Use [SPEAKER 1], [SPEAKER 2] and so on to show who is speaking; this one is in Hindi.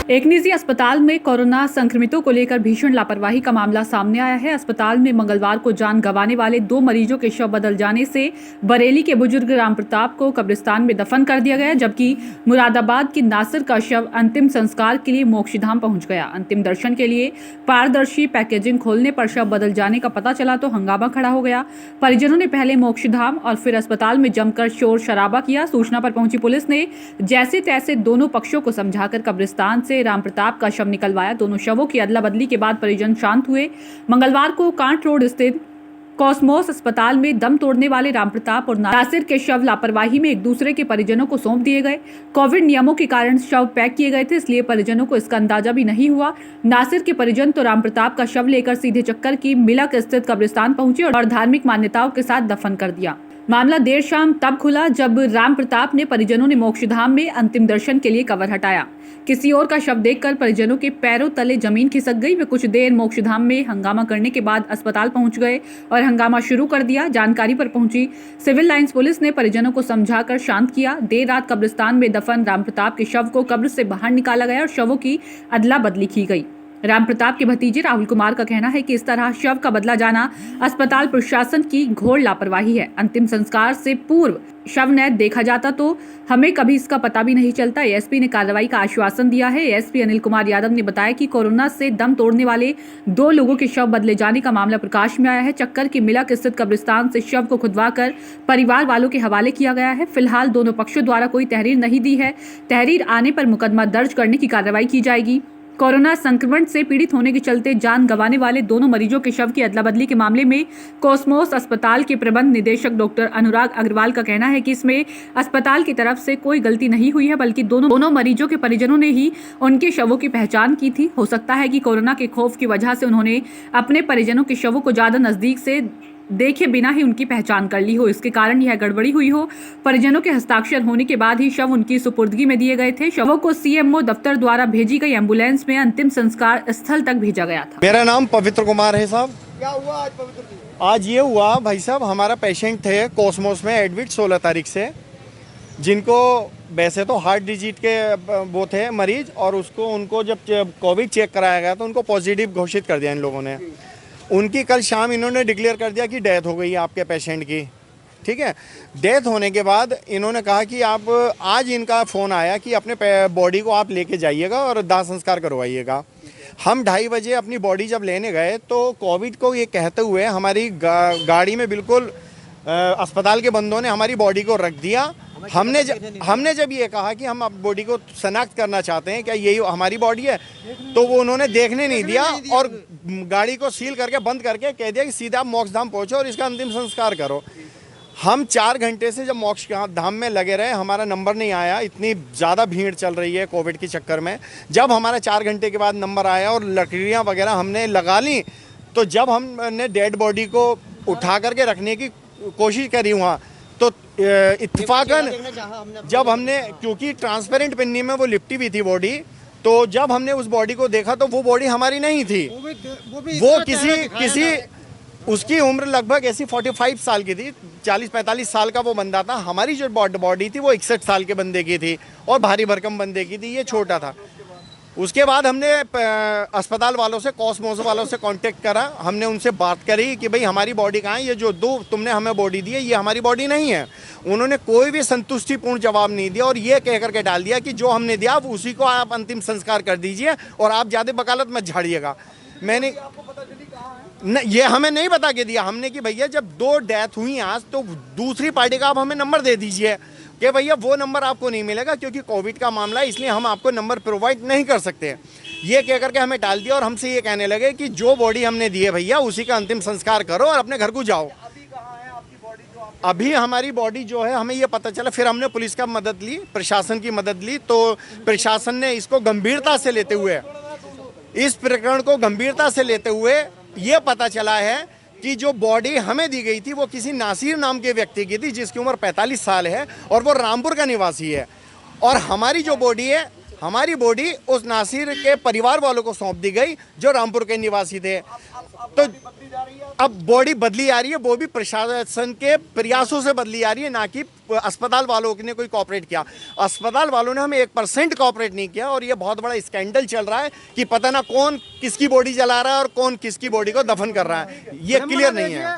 [SPEAKER 1] एक निजी अस्पताल में कोरोना संक्रमितों को लेकर भीषण लापरवाही का मामला सामने आया है। अस्पताल में मंगलवार को जान गंवाने वाले 2 मरीजों के शव बदल जाने से बरेली के बुजुर्ग राम प्रताप को कब्रिस्तान में दफन कर दिया गया, जबकि मुरादाबाद के नासिर का शव अंतिम संस्कार के लिए मोक्षधाम पहुंच गया। अंतिम दर्शन के लिए पारदर्शी पैकेजिंग खोलने पर शव बदल जाने का पता चला तो हंगामा खड़ा हो गया। परिजनों ने पहले मोक्षधाम और फिर अस्पताल में जमकर शोर शराबा किया। सूचना पर पहुंची पुलिस ने जैसे तैसे दोनों पक्षों को समझाकर कब्रिस्तान से राम प्रताप का शव निकलवाया। दोनों शवों की अदला बदली के बाद परिजन शांत हुए। मंगलवार को कांट रोड स्थित कॉस्मोस अस्पताल में दम तोड़ने वाले राम प्रताप और नासिर के शव लापरवाही में एक दूसरे के परिजनों को सौंप दिए गए। कोविड नियमों के कारण शव पैक किए गए थे, इसलिए परिजनों को इसका अंदाजा भी नहीं हुआ। नासिर के परिजन तो राम प्रताप का शव लेकर सीधे चक्कर की मिलक स्थित कब्रिस्तान पहुंचे और धार्मिक मान्यताओं के साथ दफन कर दिया। मामला देर शाम तब खुला जब राम प्रताप ने परिजनों ने मोक्षधाम में अंतिम दर्शन के लिए कवर हटाया। किसी और का शव देखकर परिजनों के पैरों तले जमीन खिसक गई। वे कुछ देर मोक्षधाम में हंगामा करने के बाद अस्पताल पहुंच गए और हंगामा शुरू कर दिया। जानकारी पर पहुंची सिविल लाइंस पुलिस ने परिजनों को समझाकर शांत किया। देर रात कब्रिस्तान में दफन राम प्रताप के शव को कब्र से बाहर निकाला गया और शवों की अदला बदली की गई। राम प्रताप के भतीजे राहुल कुमार का कहना है कि इस तरह शव का बदला जाना अस्पताल प्रशासन की घोर लापरवाही है। अंतिम संस्कार से पूर्व शव न देखा जाता तो हमें कभी इसका पता भी नहीं चलता। एएसपी ने कार्रवाई का आश्वासन दिया है। एएसपी अनिल कुमार यादव ने बताया कि कोरोना से दम तोड़ने वाले 2 लोगों के शव बदले जाने का मामला प्रकाश में आया है। चक्कर की मिलक स्थित कब्रिस्तान से शव को खुदवाकर परिवार वालों के हवाले किया गया है। फिलहाल दोनों पक्षों द्वारा कोई तहरीर नहीं दी है। तहरीर आने पर मुकदमा दर्ज करने की कार्रवाई की जाएगी। कोरोना संक्रमण से पीड़ित होने के चलते जान गंवाने वाले दोनों मरीजों के शव की अदला बदली के मामले में कॉस्मोस अस्पताल के प्रबंध निदेशक डॉक्टर अनुराग अग्रवाल का कहना है कि इसमें अस्पताल की तरफ से कोई गलती नहीं हुई है, बल्कि दोनों मरीजों के परिजनों ने ही उनके शवों की पहचान की थी। हो सकता है कि कोरोना के खौफ की वजह से उन्होंने अपने परिजनों के शवों को ज्यादा नजदीक से देखे बिना ही उनकी पहचान कर ली हो, इसके कारण यह गड़बड़ी हुई हो। परिजनों के हस्ताक्षर होने के बाद ही शव उनकी सुपुर्दगी में दिए गए थे। शवों को सीएमओ दफ्तर द्वारा भेजी गई एम्बुलेंस में अंतिम संस्कार स्थल तक भेजा गया था।
[SPEAKER 2] मेरा नाम पवित्र कुमार है साहब।
[SPEAKER 3] क्या हुआ आज पवित्र जी?
[SPEAKER 2] आज ये हुआ भाई साहब, हमारा पेशेंट थे कॉस्मोस में एडमिट 16 तारीख से, जिनको वैसे तो हार्ट डिजीज के वो थे मरीज, और उनको जब कोविड चेक कराया गया तो उनको पॉजिटिव घोषित कर दिया इन लोगों ने। उनकी कल शाम इन्होंने डिक्लेयर कर दिया कि डेथ हो गई है आपके पेशेंट की। ठीक है, डेथ होने के बाद इन्होंने कहा कि आप आज इनका फ़ोन आया कि अपने बॉडी को आप लेके जाइएगा और दाह संस्कार करवाइएगा। हम 2:30 बजे अपनी बॉडी जब लेने गए तो कोविड को ये कहते हुए हमारी गाड़ी में बिल्कुल अस्पताल के बंदों ने हमारी बॉडी को रख दिया। हमने जब ये कहा कि हम अब बॉडी को शनाख्त करना चाहते हैं, क्या यही हमारी बॉडी है, तो वो उन्होंने देखने नहीं दिया और गाड़ी को सील करके बंद करके कह दिया कि सीधा आप मोक्षधाम पहुंचो और इसका अंतिम संस्कार करो। हम 4 घंटे से जब मोक्ष धाम में लगे रहे, हमारा नंबर नहीं आया। इतनी ज़्यादा भीड़ चल रही है कोविड के चक्कर में। जब हमारा 4 घंटे के बाद नंबर आया और लकड़ियाँ वगैरह हमने लगा ली, तो जब हमने डेड बॉडी को उठा करके रखने की कोशिश करी वहाँ, तो इत्तेफाकन जब हमने, क्योंकि ट्रांसपेरेंट पन्नी में वो लिपटी हुई थी बॉडी, तो जब हमने उस बॉडी को देखा तो वो बॉडी हमारी नहीं थी। वो किसी उसकी उम्र लगभग ऐसी 45 साल की थी, 40-45 साल का वो बंदा था। हमारी जो बॉडी थी वो 61 साल के बंदे की थी और भारी भरकम बंदे की थी, ये छोटा था। उसके बाद हमने अस्पताल वालों से, कॉस्मोस वालों से कांटेक्ट करा। हमने उनसे बात करी कि भाई हमारी बॉडी कहाँ है, ये जो 2 तुमने हमें बॉडी दी है ये हमारी बॉडी नहीं है। उन्होंने कोई भी संतुष्टिपूर्ण जवाब नहीं दिया और ये कह करके डाल दिया कि जो हमने दिया उसी को आप अंतिम संस्कार कर दीजिए और आप ज़्यादा वकालत मत झाड़िएगा। मैंने ये हमें नहीं बता के दिया हमने कि भैया जब 2 डेथ हुई आज, तो दूसरी पार्टी का आप हमें नंबर दे दीजिए कि भैया वो नंबर आपको नहीं मिलेगा क्योंकि कोविड का मामला है, इसलिए हम आपको नंबर प्रोवाइड नहीं कर सकते। ये कह करके हमें डाल दिया और हमसे ये कहने लगे कि जो बॉडी हमने दी है भैया उसी का अंतिम संस्कार करो और अपने घर को जाओ। अभी हमारी बॉडी जो है हमें ये पता चला, फिर हमने पुलिस का मदद ली, प्रशासन की मदद ली, तो प्रशासन ने इसको गंभीरता से लेते हुए, इस प्रकरण को गंभीरता से लेते हुए ये पता चला है कि जो बॉडी हमें दी गई थी वो किसी नासिर नाम के व्यक्ति की थी जिसकी उम्र 45 साल है और वो रामपुर का निवासी है। और हमारी जो बॉडी है हमारी बॉडी उस नासिर के परिवार वालों को सौंप दी गई जो रामपुर के निवासी थे। तो अब बॉडी बदली जा रही है, वो भी प्रशासन के प्रयासों से बदली जा रही है, ना कि अस्पताल वालों ने कोई कॉपरेट किया। अस्पताल वालों ने हमें 1% कॉपरेट नहीं किया और ये बहुत बड़ा स्कैंडल चल रहा है कि पता ना कौन किसकी बॉडी जला रहा है और कौन किसकी बॉडी को दफन कर रहा है, ये क्लियर नहीं है।